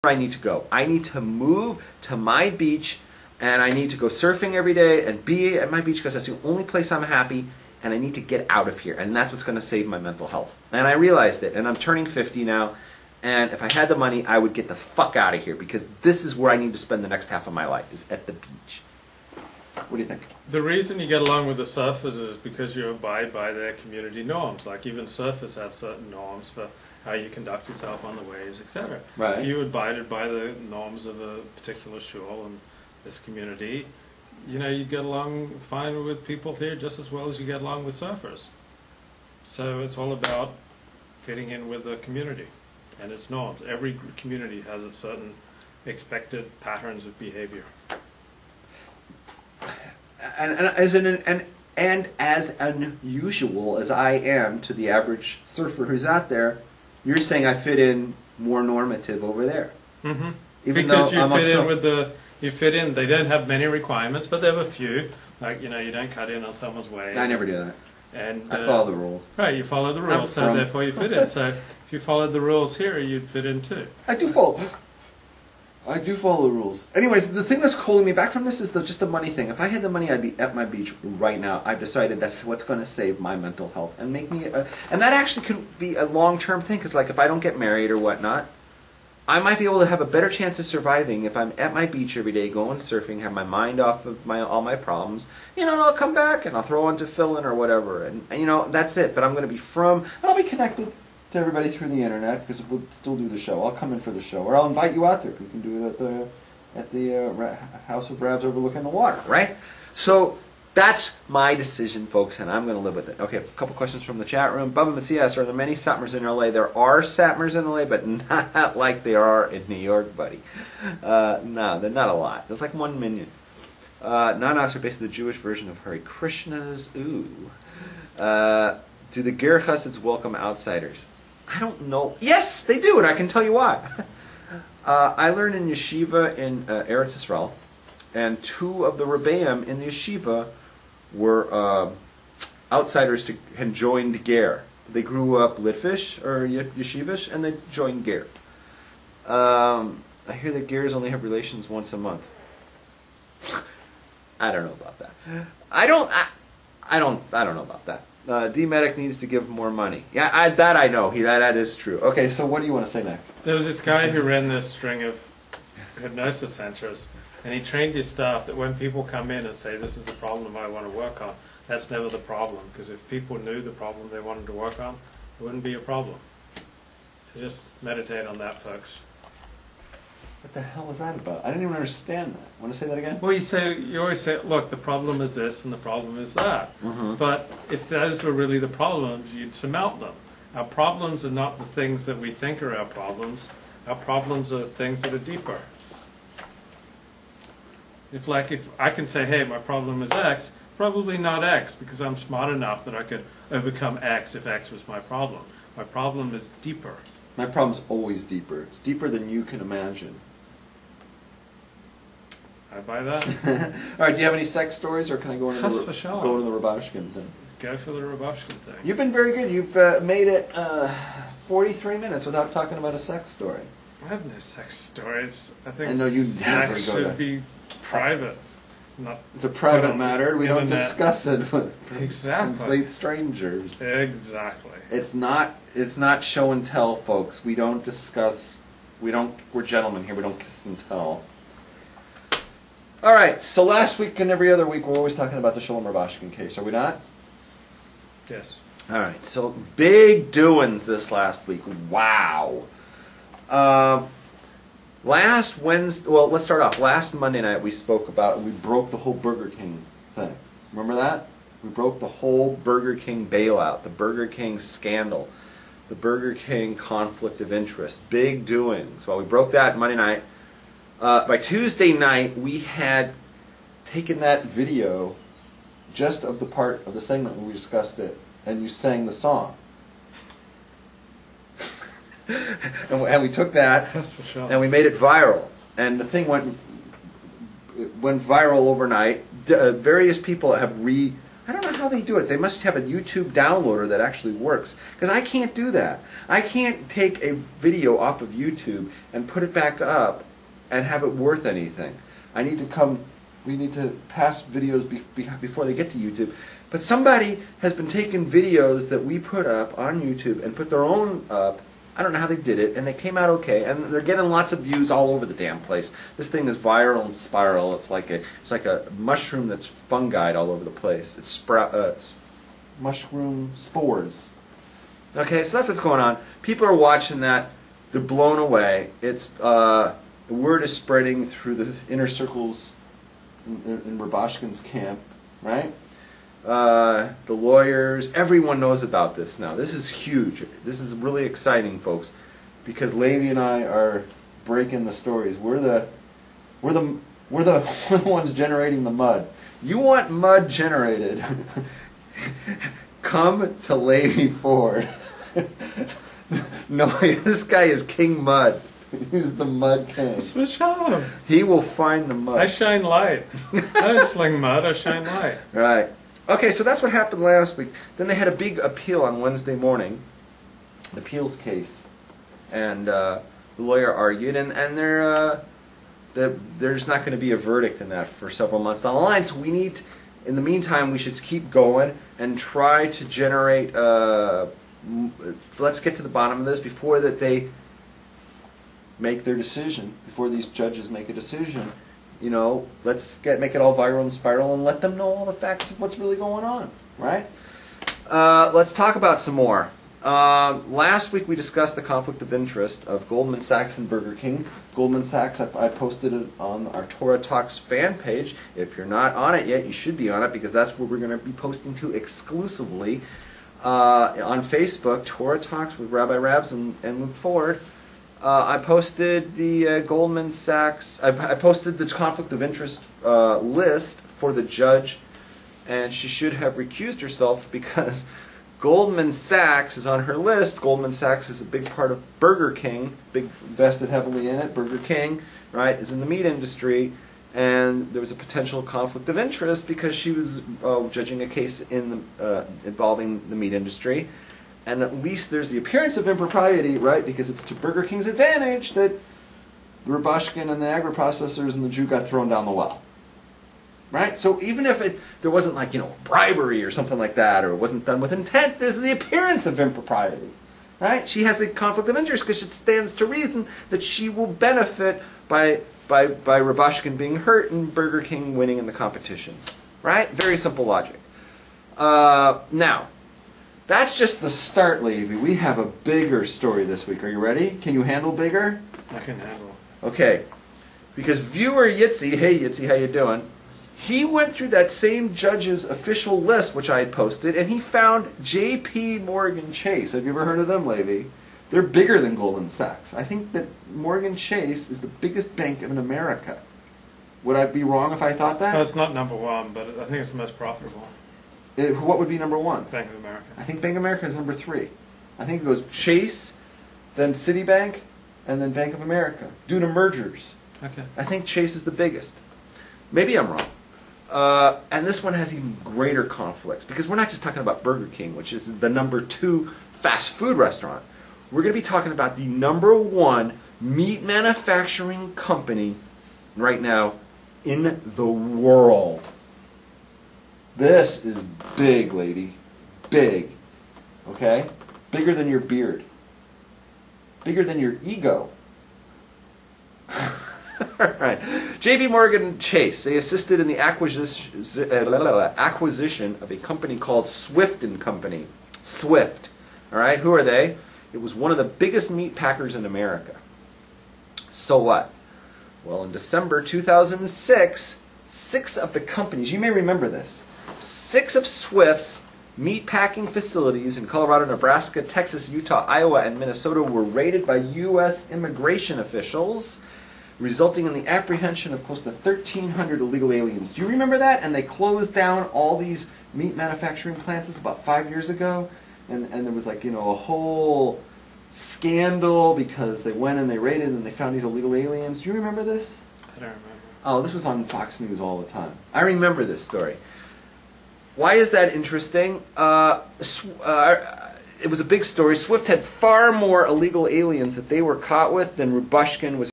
I need to go. I need to move to my beach, and I need to go surfing every day and be at my beach because that's the only place I'm happy, and I need to get out of here, and that's what's going to save my mental health. And I realized it, and I'm turning 50 now, and if I had the money, I would get the fuck out of here because this is where I need to spend the next half of my life, is at the beach. What do you think? The reason you get along with the surfers is because you abide by their community norms. Like even surfers have certain norms for how you conduct yourself on the waves, etc. Right. If you abided by the norms of a particular shore and this community, you know, you get along fine with people here just as well as you get along with surfers. So it's all about fitting in with the community and its norms. Every community has its certain expected patterns of behavior. And as unusual as I am to the average surfer who's out there, you're saying I fit in more normative over there. Mm-hmm. Even because though you I'm fit also in with the, you fit in. They don't have many requirements, but they have a few. Like, you know, you don't cut in on someone's wave. I never do that. And I follow the rules. Right, you follow the rules, so therefore you fit in. So if you followed the rules here, you'd fit in too. I do follow the rules. Anyways, the thing that's holding me back from this is just the money thing. If I had the money, I'd be at my beach right now. I've decided that's what's going to save my mental health and make me. And that actually can be a long-term thing, because like if I don't get married or whatnot, I might be able to have a better chance of surviving if I'm at my beach every day, going surfing, have my mind off of all my problems. You know, and I'll come back and I'll throw on to fill-in or whatever, and you know that's it. But I'm going to be and I'll be connected to everybody through the internet, because we'll still do the show. I'll come in for the show, or I'll invite you out there. We can do it at the House of Rabs overlooking the water, right? So that's my decision, folks, and I'm going to live with it. Okay, a couple questions from the chat room. Bubba Macias, are there many Satmars in LA? There are Satmars in LA, but not like there are in New York, buddy. No, they're not a lot. There's like 1 million. Non-Ox are basically the Jewish version of Hare Krishnas. Ooh. Do the Ger Chassids welcome outsiders? I don't know. Yes, they do, and I can tell you why. I learned in yeshiva in Eretz Yisrael, and 2 of the Rebbeim in the yeshiva were outsiders and joined Ger. They grew up Litvish or yeshivish, and they joined Ger. I hear that Gers only have relations once a month. I don't know about that. I don't know about that. D-Medic needs to give more money. Yeah, that I know. That is true. Okay, so what do you want to say next? There was this guy who ran this string of hypnosis centers, and he trained his staff that when people come in and say, this is a problem I want to work on, that's never the problem, because if people knew the problem they wanted to work on, it wouldn't be a problem. So just meditate on that, folks. What the hell was that about? I didn't even understand that. Want to say that again? Well, you always say, look, the problem is this and the problem is that. Mm-hmm. But if those were really the problems, you'd surmount them. Our problems are not the things that we think are our problems. Our problems are things that are deeper. If I can say, hey, my problem is X, probably not X, because I'm smart enough that I could overcome X if X was my problem. My problem is deeper. My problem's always deeper. It's deeper than you can imagine. I buy that. All right, do you have any sex stories, or can I go into the Rabashkin thing? Go for the Rabashkin thing. You've been very good. You've made it 43 minutes without talking about a sex story. I have no sex stories. I think sex should be private. It's a private matter. We don't discuss it with complete strangers. Exactly. It's not show and tell, folks. We don't discuss. We're gentlemen here. We don't kiss and tell. All right. So last week and every other week, we're always talking about the Shalom Rabashkin case. Are we not? Yes. All right. So big doings this last week. Wow. Last Wednesday, well, let's start off. Last Monday night we broke the whole Burger King thing. Remember that? We broke the whole Burger King bailout, the Burger King scandal, the Burger King conflict of interest. Big doings. Well, we broke that Monday night. By Tuesday night, we had taken that video just of the part of the segment where we discussed it, and you sang the song. And we took that and we made it viral, and the thing went viral overnight. Various people have I I don't know how they do it. They must have a YouTube downloader that actually works. Because I can't do that. I can't take a video off of YouTube and put it back up and have it worth anything. We need to pass videos before they get to YouTube. But somebody has been taking videos that we put up on YouTube and put their own up. I don't know how they did it, and they came out okay, and they're getting lots of views all over the damn place. This thing is viral and spiral. It's like a mushroom that's fungi all over the place. It's mushroom spores. Okay, so that's what's going on. People are watching that. They're blown away. The word is spreading through the inner circles in Rabashkin's camp, right? The lawyers, everyone knows about this now. This is huge. This is really exciting, folks, because Levi and I are breaking the stories. We're the ones generating the mud. You want mud generated? Come to Levi Ford. No, this guy is King Mud. He's the mud king. That's what show him. He will find the mud. I shine light. I don't sling mud, I shine light. Right. Okay, so that's what happened last week. Then they had a big appeal on Wednesday morning, the appeals case, and the lawyer argued, and there's not going to be a verdict in that for several months down the line. So in the meantime, we should keep going and try to generate. Let's get to the bottom of this before that they make their decision. Before these judges make a decision. You know, let's make it all viral and spiral and let them know all the facts of what's really going on, right? Let's talk about some more. Last week we discussed the conflict of interest of Goldman Sachs and Burger King. Goldman Sachs, I posted it on our Torah Talks fan page. If you're not on it yet, you should be on it because that's where we're going to be posting to exclusively on Facebook, Torah Talks with Rabbi Rabs and Luke Ford. I posted the Goldman Sachs, I posted the conflict of interest list for the judge, and she should have recused herself because Goldman Sachs is on her list. Goldman Sachs is a big part of Burger King, invested heavily in it. Burger King, right, is in the meat industry, and there was a potential conflict of interest because she was judging a case involving the meat industry. And at least there's the appearance of impropriety, right? Because it's to Burger King's advantage that Rabashkin and the agri-processors and the Jew got thrown down the well. Right? So even if there wasn't like, bribery or something like that, or it wasn't done with intent, there's the appearance of impropriety. Right? She has a conflict of interest because it stands to reason that she will benefit by Rabashkin being hurt and Burger King winning in the competition. Right? Very simple logic. Now, that's just the start, Levi. We have a bigger story this week. Are you ready? Can you handle bigger? I can handle. Okay. Because viewer Yitzi, hey Yitzi, how you doing? He went through that same judge's official list, which I had posted, and he found J.P. Morgan Chase. Have you ever heard of them, Levi? They're bigger than Goldman Sachs. I think that Morgan Chase is the biggest bank in America. Would I be wrong if I thought that? No, it's not number one, but I think it's the most profitable. What would be number one? Bank of America. I think Bank of America is number 3. I think it goes Chase, then Citibank, and then Bank of America, due to mergers. Okay. I think Chase is the biggest. Maybe I'm wrong. And this one has even greater conflicts, because we're not just talking about Burger King, which is the number 2 fast food restaurant. We're going to be talking about the number 1 meat manufacturing company right now in the world. This is big, lady. Big. Okay? Bigger than your beard. Bigger than your ego. Alright. J.P. Morgan Chase, they assisted in the acquisition of a company called Swift & Company. Swift. Alright, who are they? It was one of the biggest meat packers in America. So what? Well, in December 2006, 6 of the companies, you may remember this, 6 of Swift's meat packing facilities in Colorado, Nebraska, Texas, Utah, Iowa, and Minnesota were raided by U.S. immigration officials, resulting in the apprehension of close to 1,300 illegal aliens. Do you remember that? And they closed down all these meat manufacturing plants. This is about 5 years ago. And there was like, a whole scandal because they went and they raided and they found these illegal aliens. Do you remember this? I don't remember. Oh, this was on Fox News all the time. I remember this story. Why is that interesting? It was a big story. SWIFT had far more illegal aliens that they were caught with than Rubushkin was